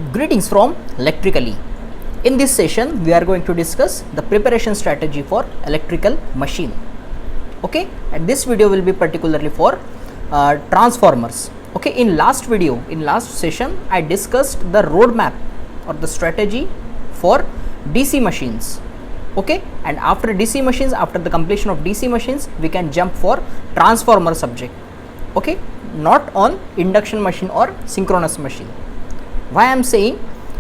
Greetings from Electrically. In this session, we are going to discuss the preparation strategy for electrical machine. Okay, and this video will be particularly for transformers. Okay, in last session, I discussed the roadmap or the strategy for DC machines. Okay, and after DC machines, after the completion of DC machines, we can jump for transformer subject. Okay, not on induction machine or synchronous machine. Why I am saying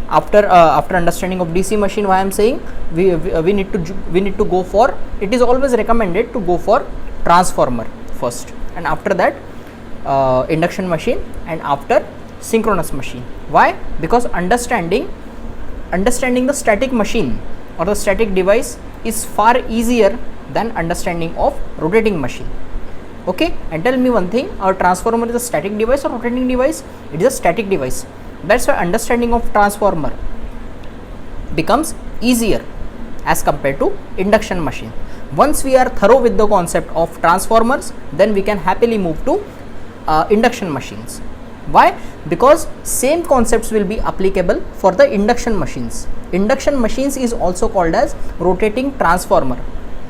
after understanding of DC machine, why I am saying we need to go for, it is always recommended to go for transformer first, and after that induction machine, and after synchronous machine. Why? Because understanding the static machine or the static device is far easier than understanding of rotating machine. Okay, and tell me one thing, our transformer is a static device or rotating device? It is a static device. That's why understanding of transformer becomes easier as compared to induction machine. Once we are thorough with the concept of transformers, then we can happily move to induction machines. Why? Because same concepts will be applicable for the induction machines. Induction machines is also called as rotating transformer.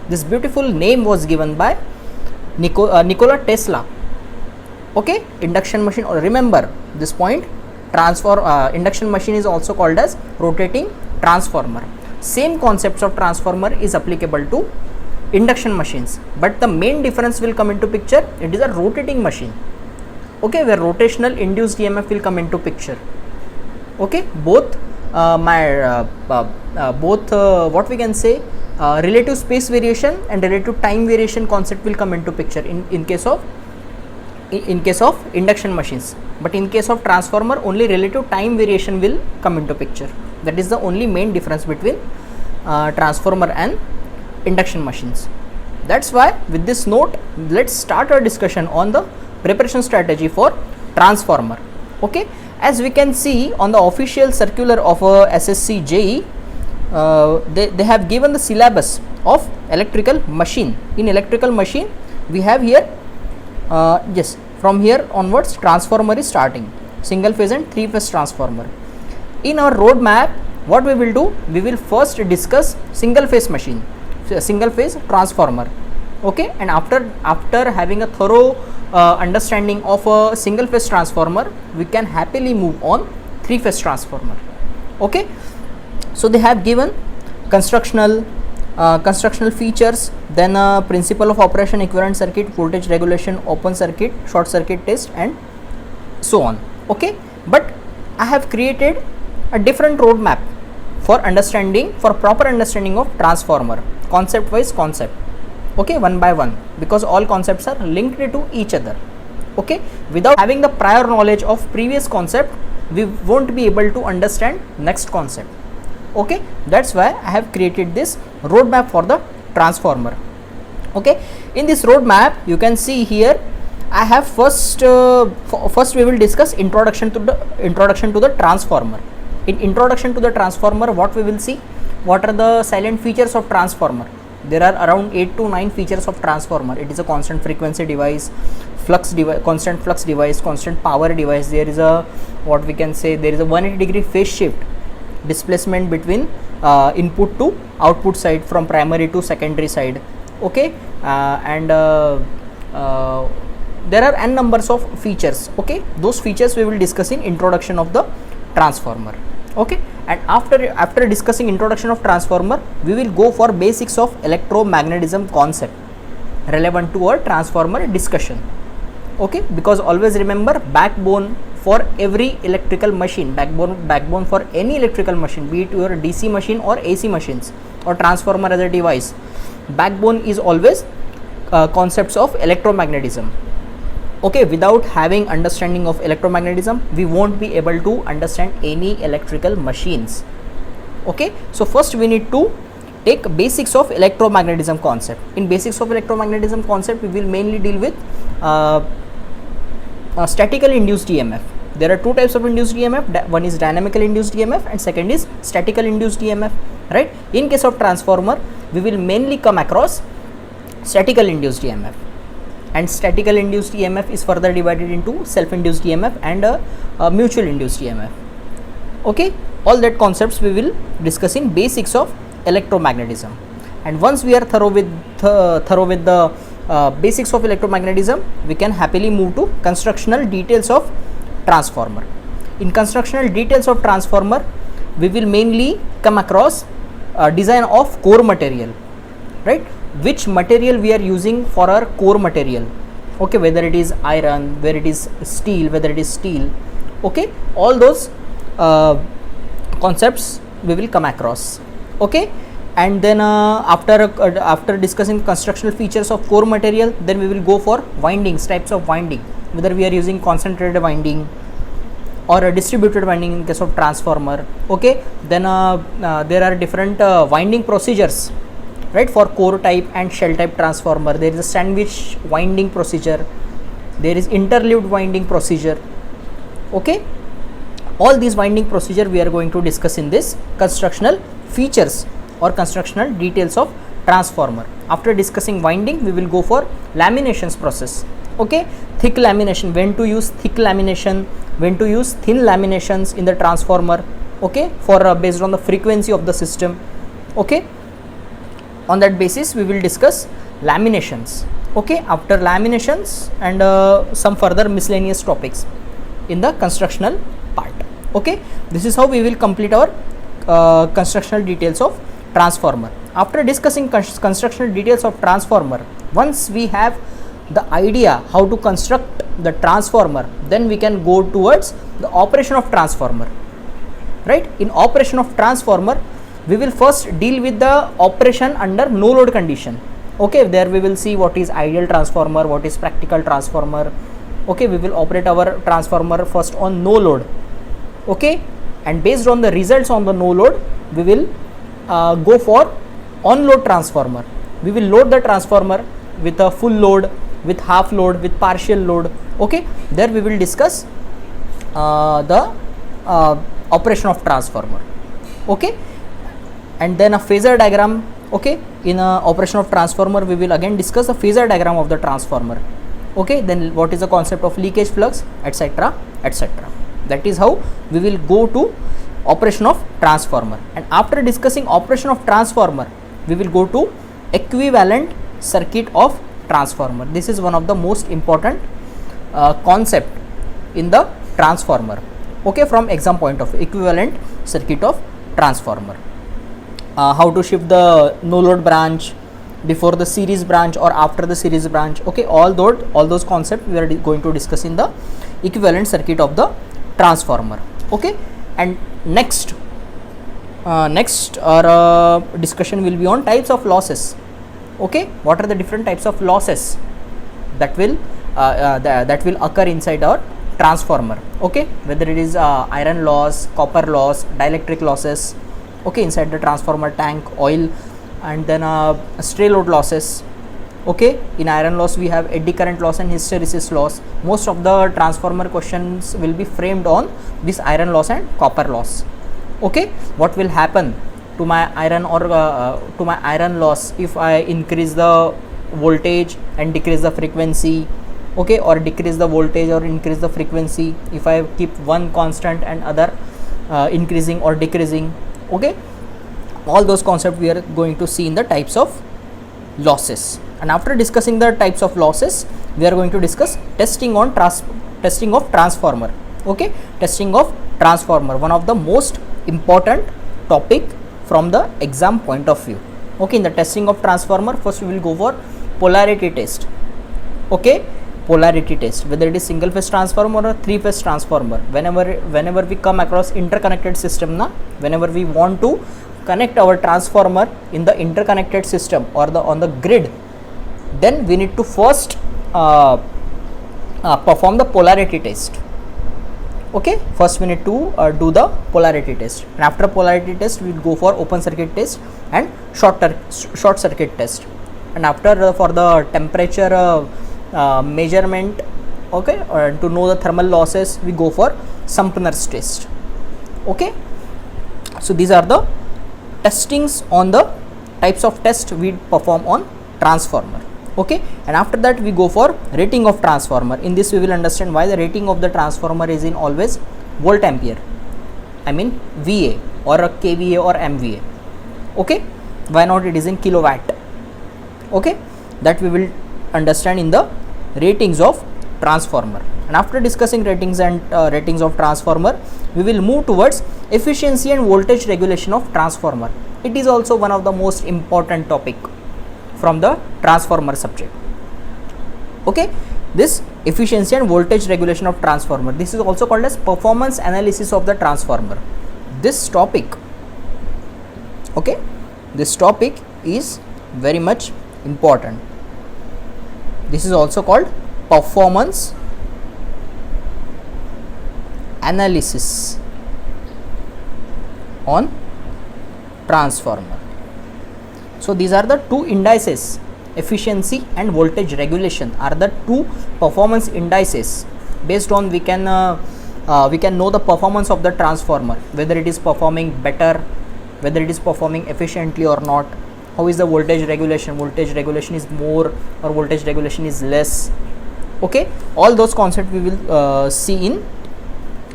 This beautiful name was given by Nikola Tesla. Okay, induction machine, or remember this point, induction machine is also called as rotating transformer. Same concepts of transformer is applicable to induction machines, but the main difference will come into picture. It is a rotating machine, okay, where rotational induced EMF will come into picture. Okay, both what we can say, relative space variation and relative time variation concept will come into picture in case of induction machines, but in case of transformer, only relative time variation will come into picture. That is the only main difference between transformer and induction machines. That's why with this note, let's start our discussion on the preparation strategy for transformer. Okay, as we can see on the official circular of SSC JEE, they have given the syllabus of electrical machine. In electrical machine, we have here yes, from here onwards transformer is starting, single phase and three phase transformer. In our roadmap, what we will do, we will first discuss single phase machine, single phase transformer. Okay, and after having a thorough understanding of a single phase transformer, we can happily move on three phase transformer. Okay, so they have given constructional features, then principle of operation, equivalent circuit, voltage regulation, open circuit, short circuit test, and so on. Okay, but I have created a different roadmap for proper understanding of transformer, concept wise concept. Okay, one by one, because all concepts are linked to each other. Okay, without having the prior knowledge of previous concept, we won't be able to understand next concept. Okay, that's why I have created this roadmap for the transformer. Okay, in this roadmap you can see here, I have first we will discuss introduction to the transformer. In introduction to the transformer, what we will see, what are the silent features of transformer. There are around 8 to 9 features of transformer. It is a constant frequency device, constant flux device, constant power device. There is a, what we can say, there is a 180-degree phase shift, displacement between input to output side, from primary to secondary side. Okay, and there are n numbers of features. Okay, those features we will discuss in introduction of the transformer. Okay, and after discussing introduction of transformer, we will go for basics of electromagnetism concept relevant to our transformer discussion. Okay, because always remember, backbone for every electrical machine, backbone for any electrical machine, be it your DC machine or AC machines or transformer as a device, backbone is always concepts of electromagnetism. Okay, without having understanding of electromagnetism, we won't be able to understand any electrical machines. Okay, so first we need to take basics of electromagnetism concept. In basics of electromagnetism concept, we will mainly deal with statical induced EMF. There are two types of induced EMF. One is dynamical induced EMF and second is statical induced EMF, right? In case of transformer, we will mainly come across statical induced EMF. and statical induced EMF is further divided into self induced EMF and mutual induced EMF. Okay, all that concepts we will discuss in basics of electromagnetism. And once we are thorough with the basics of electromagnetism, we can happily move to constructional details of transformer. In constructional details of transformer, we will mainly come across design of core material, right? Which material we are using for our core material, okay, whether it is iron, whether it is steel, okay, all those concepts we will come across, okay. And then after discussing constructional features of core material, then we will go for windings, types of winding, whether we are using concentrated winding or a distributed winding in case of transformer, okay. Then there are different winding procedures, right, for core type and shell type transformer. There is a sandwich winding procedure, there is interleaved winding procedure, okay. All these winding procedure we are going to discuss in this constructional features or constructional details of transformer. After discussing winding, we will go for laminations process, okay. Thick lamination, when to use thick lamination, when to use thin laminations in the transformer, okay, for based on the frequency of the system, okay. On that basis we will discuss laminations, okay. After laminations and some further miscellaneous topics in the constructional part, okay. This is how we will complete our constructional details of transformer. After discussing constructional details of transformer, once we have the idea how to construct the transformer, then we can go towards the operation of transformer, right. In operation of transformer, we will first deal with the operation under no load condition, okay. There we will see what is ideal transformer, what is practical transformer, okay. We will operate our transformer first on no load, okay, and based on the results on the no load, we will go for on load transformer. We will load the transformer with a full load, with half load, with partial load, okay. There we will discuss the operation of transformer, okay. And then a phasor diagram, okay. In a operation of transformer, we will again discuss the phasor diagram of the transformer, okay. Then what is the concept of leakage flux, etc., etc. That is how we will go to operation of transformer. And after discussing operation of transformer, we will go to equivalent circuit of transformer. This is one of the most important concept in the transformer, okay, from exam point of view, equivalent circuit of transformer. How to shift the no load branch before the series branch or after the series branch, okay. All those concepts we are going to discuss in the equivalent circuit of the transformer, okay. And next our discussion will be on types of losses, okay. What are the different types of losses that will occur inside our transformer, okay. Whether it is iron loss, copper loss, dielectric losses, okay, inside the transformer tank, oil, and then stray load losses, okay. In iron loss we have eddy current loss and hysteresis loss. Most of the transformer questions will be framed on this iron loss and copper loss, okay. What will happen to my iron or to my iron loss if I increase the voltage and decrease the frequency, okay, or decrease the voltage or increase the frequency if I keep one constant and other increasing or decreasing, okay. All those concepts we are going to see in the types of losses. And after discussing the types of losses, we are going to discuss testing of transformer, okay. Testing of transformer, one of the most important topic from the exam point of view, okay. In the testing of transformer, first we will go for polarity test, okay. Polarity test, whether it is single phase transformer or three phase transformer, whenever we come across interconnected system, whenever we want to connect our transformer in the interconnected system or on the grid, then we need to first perform the polarity test, okay. First we need to do the polarity test, and after polarity test we will go for open circuit test and short circuit test. And after for the temperature measurement, okay, to know the thermal losses, we go for Sumner's test, okay. So these are the testings on the types of test we perform on transformer, okay. And after that we go for rating of transformer. In this we will understand why the rating of the transformer is in always volt ampere, I mean VA or a kVA or MVA. Okay, why not it is in kilowatt? Okay, that we will understand in the ratings of transformer. And after discussing ratings and ratings of transformer, we will move towards efficiency and voltage regulation of transformer. It is also one of the most important topic from the transformer subject. Okay, this efficiency and voltage regulation of transformer, this is also called as performance analysis of the transformer. This topic, okay, this topic is very much important. This is also called performance analysis on transformer. So these are the two indices, efficiency and voltage regulation are the two performance indices. Based on we can know the performance of the transformer, whether it is performing better, whether it is performing efficiently or not. How is the voltage regulation? Voltage regulation is more or voltage regulation is less. Okay, all those concepts we will see in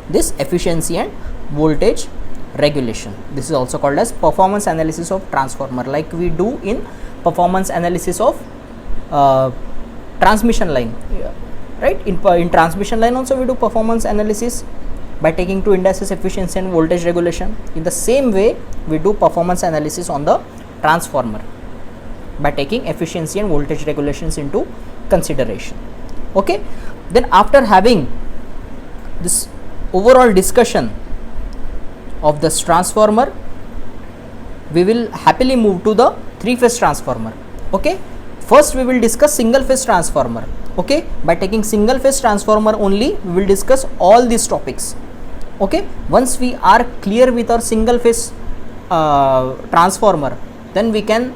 this efficiency and voltage regulation. This is also called as performance analysis of transformer, like we do in performance analysis of transmission line, right? In transmission line also we do performance analysis by taking two indices, efficiency and voltage regulation. In the same way we do performance analysis on the transformer by taking efficiency and voltage regulations into consideration. Okay, then after having this overall discussion of this transformer, we will happily move to the three-phase transformer. Okay, first we will discuss single phase transformer. Okay, by taking single phase transformer only we will discuss all these topics. Okay, once we are clear with our single phase transformer, then we can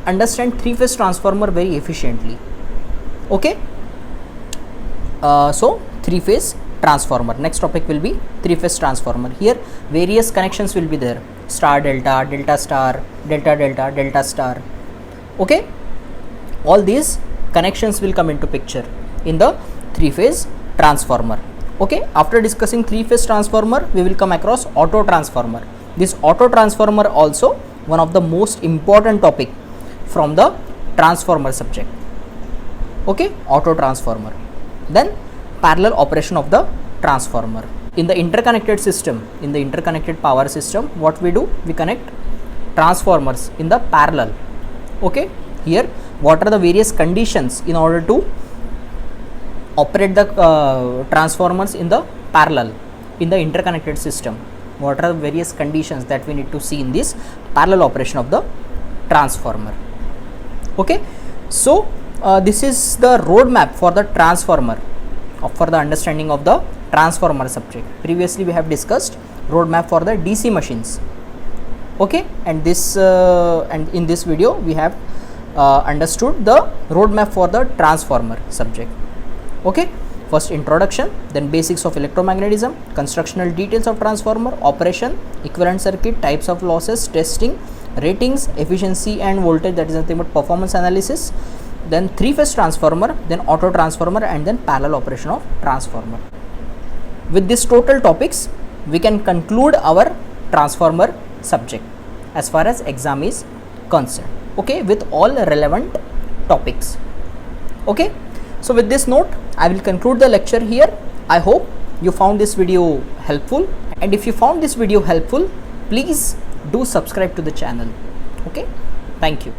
understand three-phase transformer very efficiently. Okay, so three-phase transformer, next topic will be three-phase transformer. Here various connections will be there: star delta, delta star, delta delta, delta star. Okay, all these connections will come into picture in the three-phase transformer. Okay, after discussing three-phase transformer, we will come across auto transformer. This auto transformer also one of the most important topic from the transformer subject. Okay, auto transformer. Then parallel operation of the transformer. In the interconnected system, in the interconnected power system, what we do? We connect transformers in the parallel. Okay, here what are the various conditions in order to operate the transformers in the parallel in the interconnected system? What are the various conditions that we need to see in this parallel operation of the transformer? Okay, so this is the roadmap for the transformer, for the understanding of the transformer subject. Previously we have discussed roadmap for the DC machines. Okay, and this and in this video we have understood the roadmap for the transformer subject. Okay, first introduction, then basics of electromagnetism, constructional details of transformer, operation, equivalent circuit, types of losses, testing, ratings, efficiency and voltage, that is nothing but performance analysis, then three-phase transformer, then auto transformer, and then parallel operation of transformer. With these total topics, we can conclude our transformer subject as far as exam is concerned. Okay, with all relevant topics. Okay, so with this note, I will conclude the lecture here. I hope you found this video helpful, and if you found this video helpful, please do subscribe to the channel. Okay, thank you.